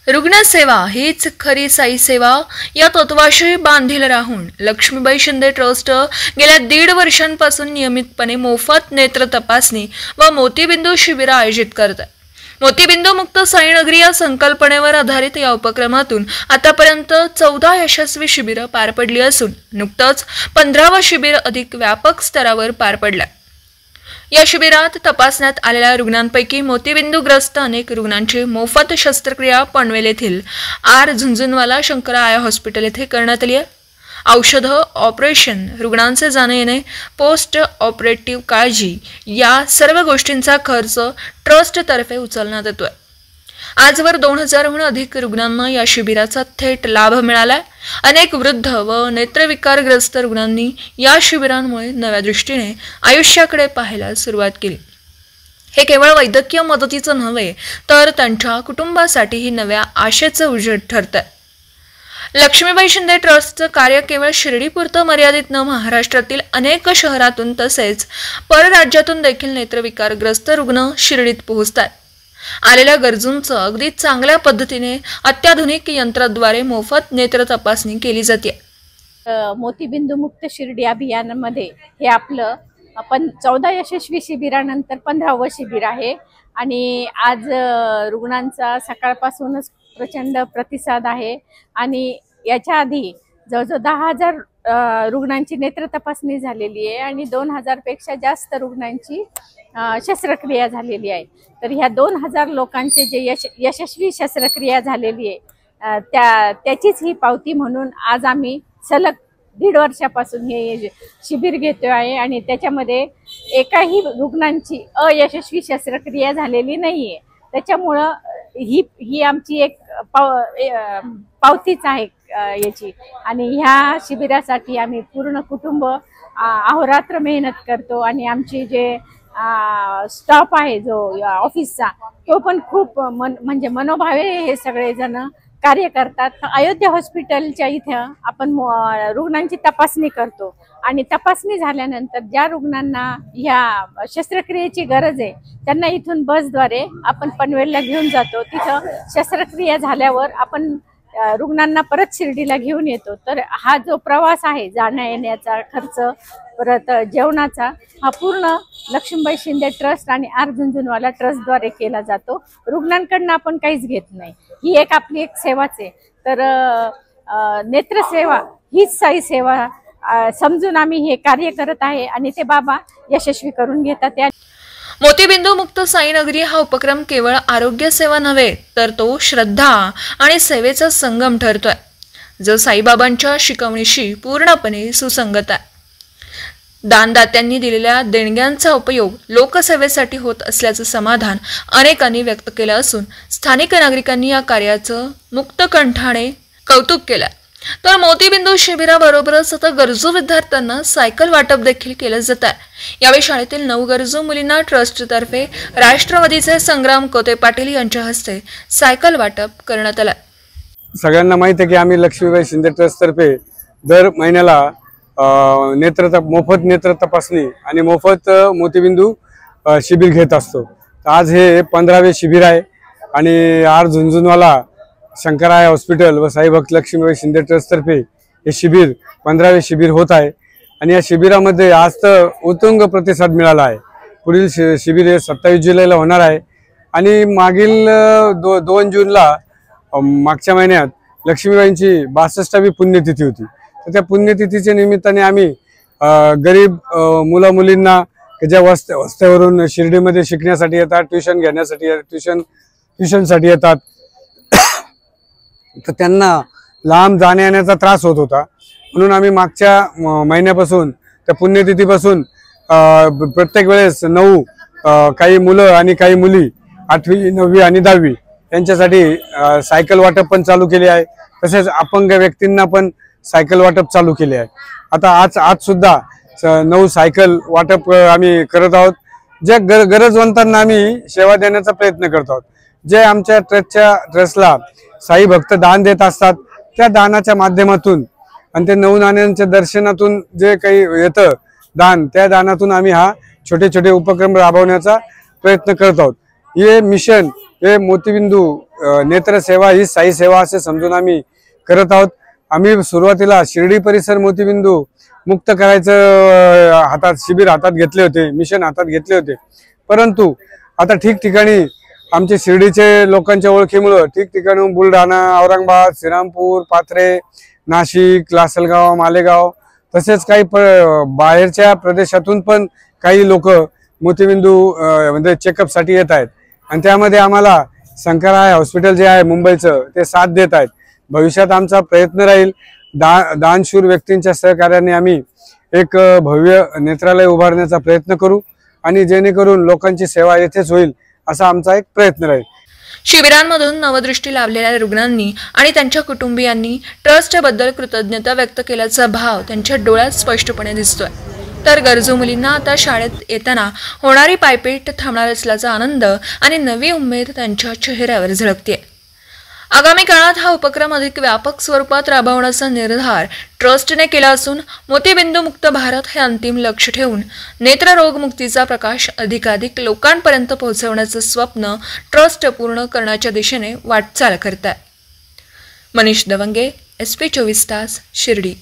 रुग्णसेवा हीच खरी साई सेवा या तत्वाशी बांधील राहून लक्ष्मीबाई शिंदे ट्रस्ट गेल्या 1.5 वर्षांपासून नियमितपणे मोफत नेत्र तपासणी व मोतीबिंदू शिबिर आयोजित करत आहे। मोतीबिंदू मुक्त साईनगरी या संकल्पनेवर आधारित या उपक्रमातून आतापर्यंत 14 यशस्वी शिबिरं पार पडली असून नुकतंच 15वं शिबिर अधिक व्यापक स्तरावर पार पडलं। या शिबिरात तपासण्यात आलेल्या रुग्णांपैकी मोतीबिंदूग्रस्त अनेक रुग्णांची मोफत शस्त्रक्रिया पनवेल येथील R Jhunjhunwala Shankara Eye Hospital येथे करण्यात आली आहे। औषधं, ऑपरेशन, रुग्णांचे जाणे येणे, पोस्ट ऑपरेटिव्ह काळजी या सर्व गोष्टींचा खर्च ट्रस्टतर्फे उचलण्यात येतोय। आजवर 2000हून अधिक रुग्णांना या शिबिराचा थेट लाभ मिळाला। अनेक वृद्ध व नेत्रविकारग्रस्त रुग्णांनी या शिबिरांमुळे नव्या दृष्टीने आयुष्याकडे पाहायला सुरुवात केली। हे केवळ वैद्यकीय मदतीचं नव्हे तर त्यांच्या कुटुंबासाठीही नव्या आशेचं उजेड ठरतंय। लक्ष्मीबाई शिंदे ट्रस्टचं कार्य केवळ शिर्डीपुरतं मर्यादित न महाराष्ट्रातील अनेक शहरातून तसेच परराज्यातून देखील नेत्रविकारग्रस्त रुग्ण शिर्डीत पोहोचतात। आलेल्या गरजूंचं अगदी चांगल्या पद्धतीने अत्याधुनिक यंत्राद्वारे मोफत नेत्र तपासणी केली जाते। मोतीबिंदू मुक्त शिर्डी अभियानामध्ये हे आपलं आपण 14 यशस्वी शिबिरानंतर 15वं शिबिर आहे आणि आज रुग्णांचा सकाळपासूनच प्रचंड प्रतिसाद आहे आणि याच्या आधी जवळजवळ 10,000 रुग्णांची नेत्र तपासणी झालेली आहे आणि 2,000 पेक्षा जास्त रुग्णांची शस्त्रक्रिया झालेली आहे। तर ह्या 2,000 लोकांचे जे यशस्वी शस्त्रक्रिया झालेली आहे त्याचीच ही पावती म्हणून आज आम्ही सलग 1.5 वर्षापासून हे शिबिर घेतो आहे आणि त्याच्यामध्ये एकाही रुग्णांची अयशस्वी शस्त्रक्रिया झालेली नाहीये। त्याच्यामुळं ही आमची एक पावतीच आहे याची आणि ह्या शिबिरासाठी आम्ही पूर्ण कुटुंब अहोरात्र मेहनत करतो आणि आमची जे स्टाफ आहे जो ऑफिसचा तो पण खूप म्हणजे मनोभावे हे सगळे जण कार्य करतात। अयोध्या हॉस्पिटलच्या इथं आपण रुग्णांची तपासणी करतो आणि तपासणी झाल्यानंतर ज्या रुग्णांना ह्या शस्त्रक्रियेची गरज आहे त्यांना इथून बसद्वारे आपण पनवेलला घेऊन जातो। तिथं शस्त्रक्रिया झाल्यावर आपण रुग्णांना परत शिर्डीला घेऊन येतो। तर हा जो प्रवास आहे जाण्या येण्याचा खर्च परत जेवणाचा हा पूर्ण लक्ष्मीबाई शिंदे ट्रस्ट आणि आर झुंझुनवाला ट्रस्टद्वारे केला जातो। रुग्णांकडून आपण काहीच घेत नाही। ही एक आपली एक सेवाच आहे। तर नेत्रसेवा हीच साई सेवा समजून आम्ही हे कार्य करत आहे आणि ते बाबा यशस्वी करून घेतात। मोतीबिंदू मुक्त साईनगरी हा उपक्रम केवळ आरोग्य सेवा नव्हे तर तो श्रद्धा आणि सेवेचा संगम ठरतोय जो साईबाबांच्या शिकवणीशी पूर्णपणे सुसंगत आहे। दानदात्यांनी दिलेल्या देणग्यांचा उपयोग लोकसेवेसाठी होत असल्याचं समाधान अनेकांनी व्यक्त केलं असून स्थानिक नागरिकांनी या कार्याचं मुक्तकंठाने कौतुक केलं। तर मोतीबिंदू शिबिराबरोबरच आता गरजू विद्यार्थ्यांना सायकल वाटप देखील केलं जात आहे। यावेळी शाळेतील 9 गरजू मुलींना ट्रस्टतर्फे राष्ट्रवादीचे संग्राम कोते पाटील यांच्या हस्ते सायकल वाटप करण्यात आलं। सगळ्यांना माहिती आहे की आम्ही लक्ष्मीबाई शिंदे ट्रस्टतर्फे दर महिन्याला मोफत नेत्र तपासणी आणि मोफत मोतीबिंदू शिबिर घेत असतो। आज हे 15वे शिबिर आहे आणि R Jhunjhunwala Shankara Eye Hospital व साई भक्त लक्ष्मीबाई शिंदे ट्रस्टतर्फे हे शिबिर 15वे शिबिर होत आहे आणि या शिबिरामध्ये आज तर उत्तुंग प्रतिसाद मिळाला आहे। पुढील शिबिर हे 27 जुलैला होणार आहे आणि मागील 2 जूनला मागच्या महिन्यात लक्ष्मीबाईंची 62वी पुण्यतिथी होती। तर त्या पुण्यतिथीच्या निमित्ताने आम्ही गरीब मुला मुलींना ज्या वस्त्यावरून शिर्डीमध्ये शिकण्यासाठी येतात, ट्युशन घेण्यासाठी ट्युशनसाठी येतात, तर त्यांना लांब जाण्या येण्याचा त्रास होत होता म्हणून आम्ही मागच्या महिन्यापासून त्या पुण्यतिथीपासून प्रत्येक वेळेस काही मुलं आणि काही मुली 8वी 9वी आणि 10वी यांच्यासाठी सायकल वाटप पण चालू केले आहे। तसेच अपंग व्यक्तींना पण सायकल वाटप चालू केले आहे। आता आज सुद्धा 9 सायकल वाटप आम्ही करत आहोत। ज्या गरजवंतांना आम्ही सेवा देण्याचा प्रयत्न करत आहोत। जे आमच्या ट्रस्टला साई भक्त दान देत असतात त्या दानाच्या माध्यमातून आणि ते 9 नाण्यांच्या दर्शनातून जे काही येतं दान त्या दानातून आम्ही हा छोटे छोटे उपक्रम राबवण्याचा प्रयत्न करत आहोत। हे मिशन हे मोतीबिंदू नेत्रसेवा ही साई सेवा असे समजून आम्ही करत आहोत। आम्ही सुरुवातीला शिर्डी परिसर मोतीबिंदू मुक्त करायचं हातात शिबिर हातात घेतले होते, मिशन हातात घेतले होते, परंतु आता ठिकठिकाणी आमचे शिर्डीचे लोकांच्या ओळखीमुळे ठिकठिकाणी बुलढाणा, औरंगाबाद, श्रीरामपूर, पाथरे, नाशिक, लासलगाव, मालेगाव तसेच काही बाहेरच्या प्रदेशातून पण काही लोक मोतीबिंदू म्हणजे चेकअपसाठी येत आहेत आणि त्यामध्ये आम्हाला शंकराय हॉस्पिटल जे आहे मुंबईचं ते साथ देत आहेत। भविष्यात आमचा प्रयत्न राहील दानशूर व्यक्तींच्या सहकार्याने आम्ही एक भव्य नेत्रालय उभारण्याचा प्रयत्न करू आणि जेणेकरून लोकांची सेवा येथेच होईल असा आमचा एक प्रयत्न राहील। शिबिरांमधून नवदृष्टी लाभलेल्या रुग्णांनी आणि त्यांच्या कुटुंबियांनी ट्रस्टबद्दल कृतज्ञता व्यक्त केल्याचा भाव त्यांच्या डोळ्यात स्पष्टपणे दिसतोय। तर गरजू मुलींना आता शाळेत येताना होणारी पायपीट थांबणार असल्याचा आनंद आणि नवी उमेद त्यांच्या चेहऱ्यावर झळकते। आगामी काळात हा उपक्रम अधिक व्यापक स्वरूपात राबवण्याचा निर्धार ट्रस्टने केला असून मोतीबिंदू मुक्त भारत हे अंतिम लक्ष्य ठेवून नेत्ररोग मुक्तीचा प्रकाश अधिकाधिक लोकांपर्यंत पोहोचवण्याचं स्वप्न ट्रस्ट पूर्ण करण्याच्या दिशेने वाटचाल करत आहे। मनीष दवंगे, SP 24 तास, शिर्डी।